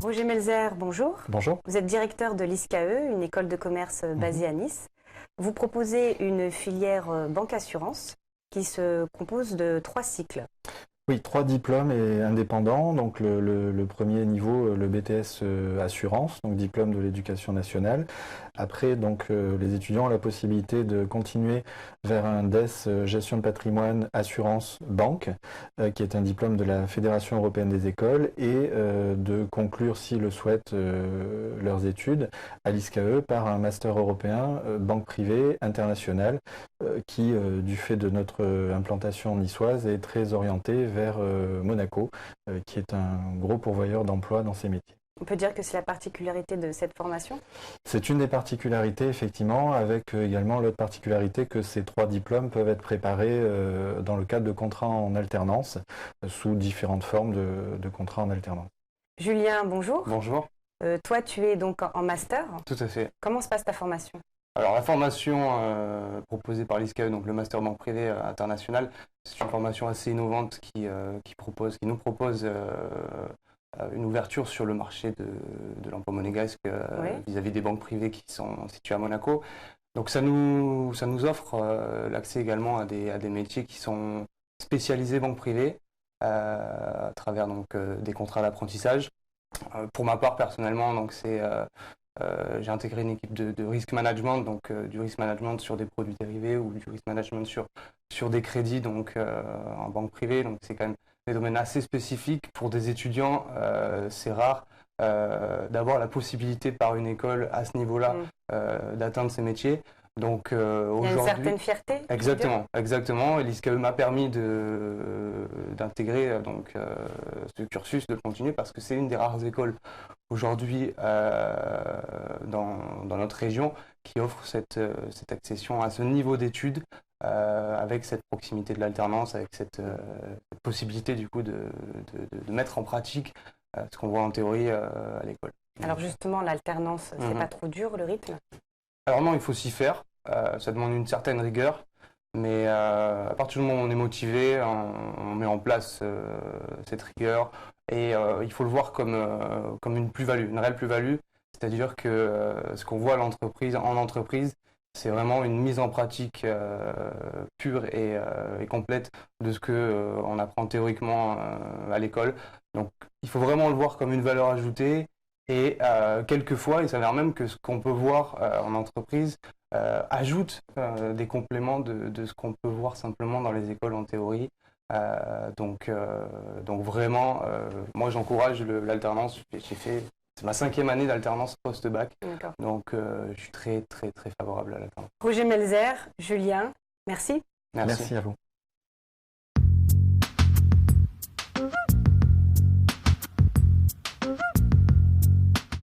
Roger Melzer, bonjour. Bonjour. Vous êtes directeur de l'ISCAE, une école de commerce basée à Nice. Vous proposez une filière banque-assurance qui se compose de 3 cycles. Oui, 3 diplômes et indépendants. Donc le premier niveau, le BTS Assurance, donc diplôme de l'éducation nationale. Après, donc les étudiants ont la possibilité de continuer vers un DES Gestion de patrimoine Assurance Banque, qui est un diplôme de la Fédération européenne des écoles, et de conclure, s'ils le souhaitent, leurs études à l'ISCAE par un master européen banque privée internationale, qui, du fait de notre implantation niçoise, est très orienté vers Monaco, qui est un gros pourvoyeur d'emplois dans ces métiers. On peut dire que c'est la particularité de cette formation? C'est une des particularités, effectivement, avec également l'autre particularité que ces 3 diplômes peuvent être préparés dans le cadre de contrats en alternance, sous différentes formes de contrats en alternance. Julien, bonjour. Bonjour. Toi, tu es donc en master. Tout à fait. Comment se passe ta formation? Alors la formation proposée par l'ISCAE, donc le Master Banque Privée International, c'est une formation assez innovante qui nous propose une ouverture sur le marché de l'emploi monégasque vis-à-vis des banques privées qui sont situées à Monaco. Donc ça nous offre l'accès également à des métiers qui sont spécialisés banque privée à travers donc, des contrats d'apprentissage. Pour ma part, personnellement, donc j'ai intégré une équipe de risk management, donc du risk management sur des produits dérivés ou du risk management sur des crédits, donc en banque privée. Donc c'est quand même des domaines assez spécifiques. Pour des étudiants, c'est rare d'avoir la possibilité par une école à ce niveau-là d'atteindre ces métiers. Donc Il y a une certaine fierté? Exactement. Et l'ISCAE m'a permis d'intégrer ce cursus, de continuer, parce que c'est une des rares écoles aujourd'hui dans notre région qui offre cette accession à ce niveau d'études avec cette proximité de l'alternance, avec cette possibilité du coup de mettre en pratique ce qu'on voit en théorie à l'école. Alors justement, l'alternance, c'est pas trop dur, le rythme? Alors non, il faut s'y faire. Ça demande une certaine rigueur, mais à partir du moment où on est motivé, on met en place cette rigueur, et il faut le voir comme une plus-value, une réelle plus-value. C'est-à-dire que ce qu'on voit en entreprise, c'est vraiment une mise en pratique pure et complète de ce qu'on apprend théoriquement à l'école. Donc il faut vraiment le voir comme une valeur ajoutée. Et quelquefois, il s'avère même que ce qu'on peut voir en entreprise ajoute des compléments de ce qu'on peut voir simplement dans les écoles en théorie. Donc vraiment, moi j'encourage l'alternance. C'est ma 5e année d'alternance post-bac. Donc je suis très très très favorable à l'alternance. Roger Melzer, Julien, merci. Merci à vous.